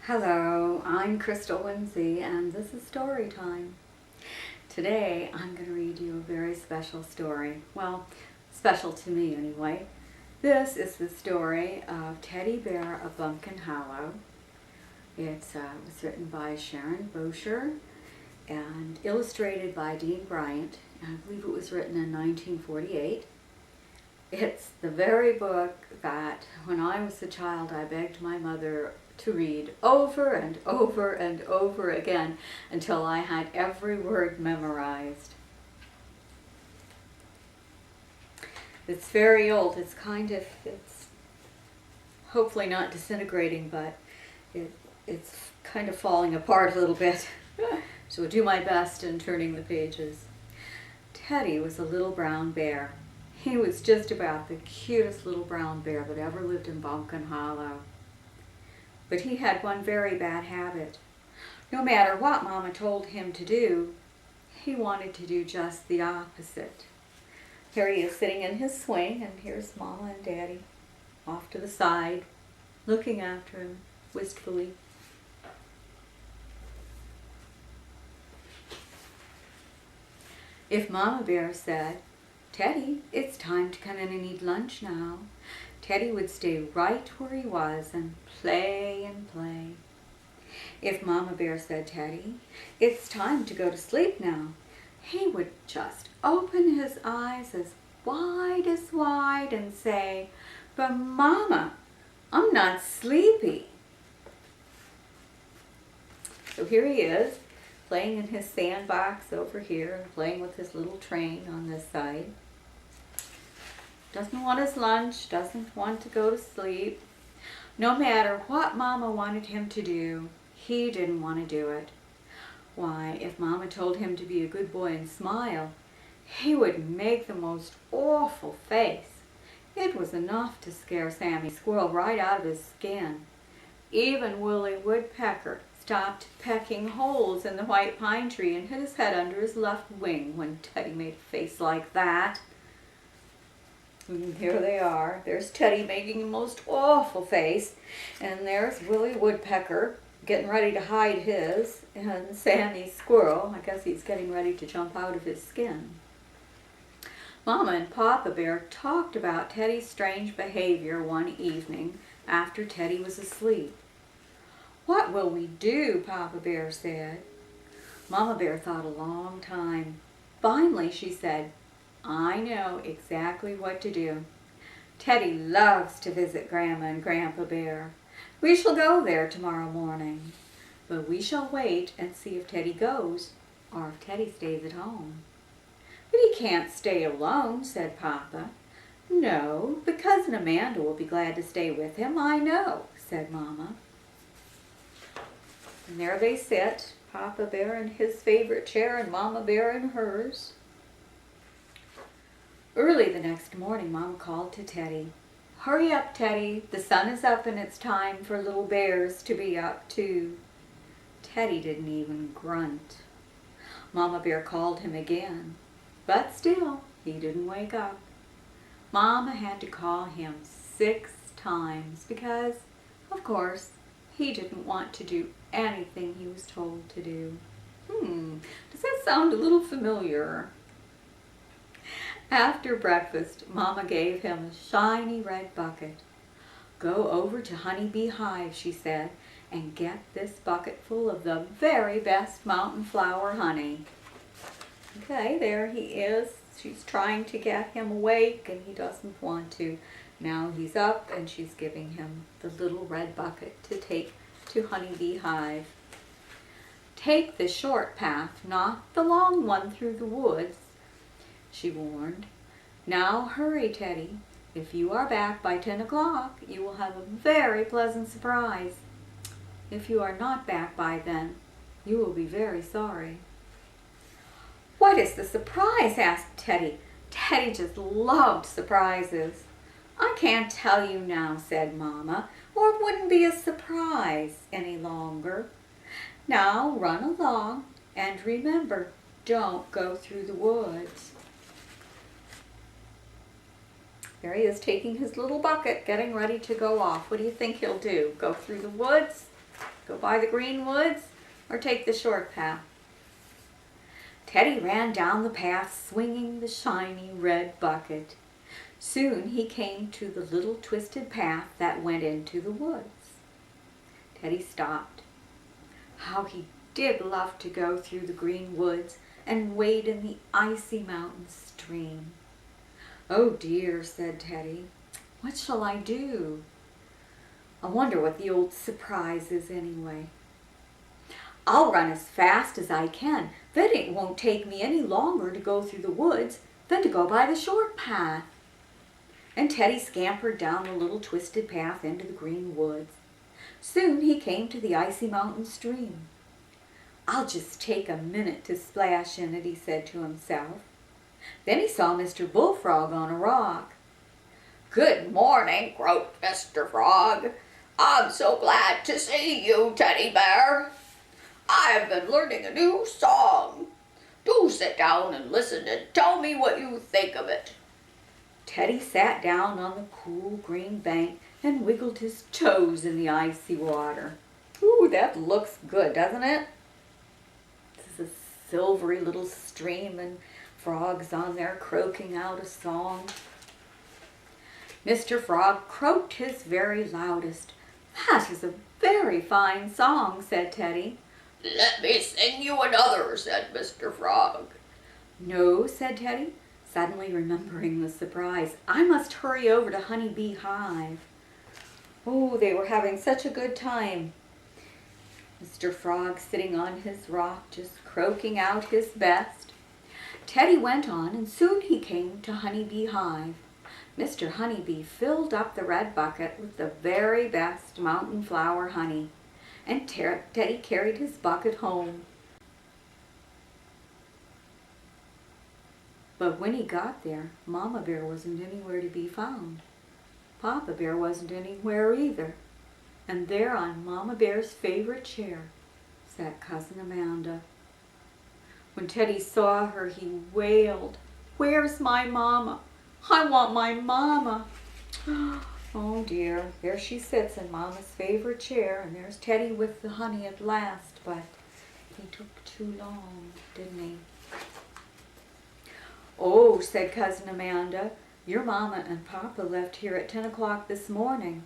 Hello, I'm Crystal Whimsey, and this is story time. Today I'm going to read you a very special story. Well, special to me anyway. This is the story of Teddy Bear of Bumpkin Hollow. It was written by Sharon Bosher and illustrated by Dean Bryant. I believe it was written in 1948. It's the very book that when I was a child I begged my mother to read over and over and over again until I had every word memorized. It's very old. It's hopefully not disintegrating, but it's kind of falling apart a little bit. So I'll do my best in turning the pages. Teddy was a little brown bear. He was just about the cutest little brown bear that ever lived in Bumpkin Hollow. But he had one very bad habit. No matter what Mama told him to do, he wanted to do just the opposite. Here he is sitting in his swing, and here's Mama and Daddy off to the side, looking after him wistfully. If Mama Bear said, "Teddy, it's time to come in and eat lunch now," Teddy would stay right where he was and play and play. If Mama Bear said, "Teddy, it's time to go to sleep now," he would just open his eyes as wide and say, "But Mama, I'm not sleepy." So here he is, playing in his sandbox over here and playing with his little train on this side. Doesn't want his lunch, doesn't want to go to sleep. No matter what Mama wanted him to do, he didn't want to do it. Why, if Mama told him to be a good boy and smile, he would make the most awful face. It was enough to scare Sammy Squirrel right out of his skin. Even Willie Woodpecker stopped pecking holes in the white pine tree and hid his head under his left wing when Teddy made a face like that. And here they are. There's Teddy making the most awful face, and there's Willie Woodpecker getting ready to hide his, and Sammy Squirrel, I guess he's getting ready to jump out of his skin. Mama and Papa Bear talked about Teddy's strange behavior one evening after Teddy was asleep. "What will we do?" Papa Bear said. Mama Bear thought a long time. Finally she said, "I know exactly what to do. Teddy loves to visit Grandma and Grandpa Bear. We shall go there tomorrow morning. But we shall wait and see if Teddy goes or if Teddy stays at home." "But he can't stay alone," said Papa. "No, but Cousin Amanda will be glad to stay with him, I know," said Mama. And there they sit, Papa Bear in his favorite chair and Mama Bear in hers. Early the next morning, Mama called to Teddy. "Hurry up, Teddy. The sun is up and it's time for little bears to be up too." Teddy didn't even grunt. Mama Bear called him again, but still he didn't wake up. Mama had to call him 6 times because, of course, he didn't want to do anything he was told to do. Does that sound a little familiar? After breakfast, Mama gave him a shiny red bucket. "Go over to Honey Bee Hive," she said, "and get this bucket full of the very best mountain flower honey." Okay, there he is. She's trying to get him awake and he doesn't want to. Now he's up and she's giving him the little red bucket to take to Honey Bee Hive. "Take the short path, not the long one through the woods," she warned. "Now hurry, Teddy. If you are back by 10 o'clock, you will have a very pleasant surprise. If you are not back by then, you will be very sorry." "What is the surprise?" asked Teddy. Teddy just loved surprises. "I can't tell you now," said Mama. or it wouldn't be a surprise any longer. Now run along, and remember, don't go through the woods. There he is taking his little bucket, getting ready to go off. What do you think he'll do? Go through the woods? Go by the green woods? Or take the short path? Teddy ran down the path, swinging the shiny red bucket. Soon he came to the little twisted path that went into the woods. Teddy stopped. How he did love to go through the green woods and wade in the icy mountain stream. "Oh dear," said Teddy, "what shall I do? I wonder what the old surprise is anyway. I'll run as fast as I can, then it won't take me any longer to go through the woods than to go by the short path." And Teddy scampered down the little twisted path into the green woods. Soon he came to the icy mountain stream. "I'll just take a minute to splash in it," he said to himself. Then he saw Mr. Bullfrog on a rock. "Good morning," croaked Mr. Frog. "I'm so glad to see you, Teddy Bear. I've been learning a new song. Do sit down and listen and tell me what you think of it." Teddy sat down on the cool green bank and wiggled his toes in the icy water. Ooh, that looks good, doesn't it? This is a silvery little stream and frogs on there croaking out a song. Mr. Frog croaked his very loudest. "That is a very fine song," said Teddy. "Let me sing you another," said Mr. Frog. "No," said Teddy, suddenly remembering the surprise. "I must hurry over to Honey Bee Hive." Oh, they were having such a good time. Mr. Frog sitting on his rock, just croaking out his best. Teddy went on, and soon he came to Honey Bee Hive. Mr. Honey Bee filled up the red bucket with the very best mountain flower honey, and Teddy carried his bucket home. But when he got there, Mama Bear wasn't anywhere to be found. Papa Bear wasn't anywhere either. And there on Mama Bear's favorite chair sat Cousin Amanda. When Teddy saw her, he wailed, "Where's my mama? I want my mama." Oh dear, there she sits in Mama's favorite chair, and there's Teddy with the honey at last, but he took too long, didn't he? "Oh," said Cousin Amanda, "your Mama and Papa left here at 10 o'clock this morning.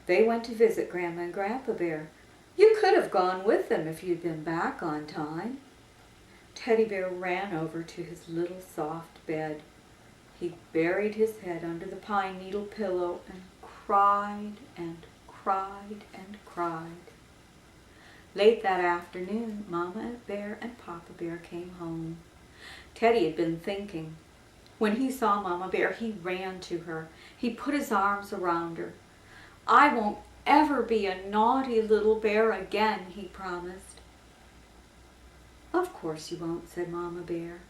They went to visit Grandma and Grandpa Bear. You could have gone with them if you'd been back on time." Teddy Bear ran over to his little soft bed. He buried his head under the pine needle pillow and cried and cried and cried. Late that afternoon, Mama Bear and Papa Bear came home. Teddy had been thinking. When he saw Mama Bear, he ran to her. He put his arms around her. "I won't ever be a naughty little bear again," he promised. "Of course you won't," said Mama Bear.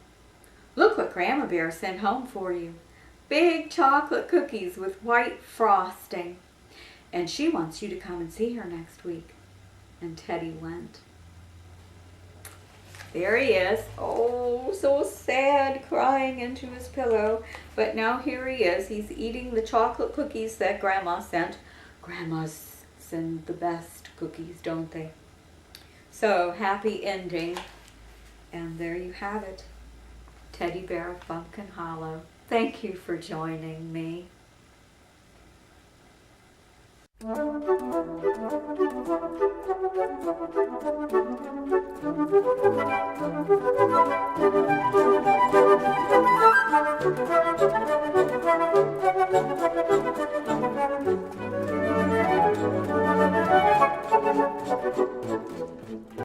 "Look what Grandma Bear sent home for you. Big chocolate cookies with white frosting. And she wants you to come and see her next week." And Teddy went. There he is. Oh, so sad, crying into his pillow. But now here he is. He's eating the chocolate cookies that Grandma sent. Grandmas send the best cookies, don't they? So, happy ending. And there you have it. Teddy Bear of Bumpkin Hollow. Thank you for joining me.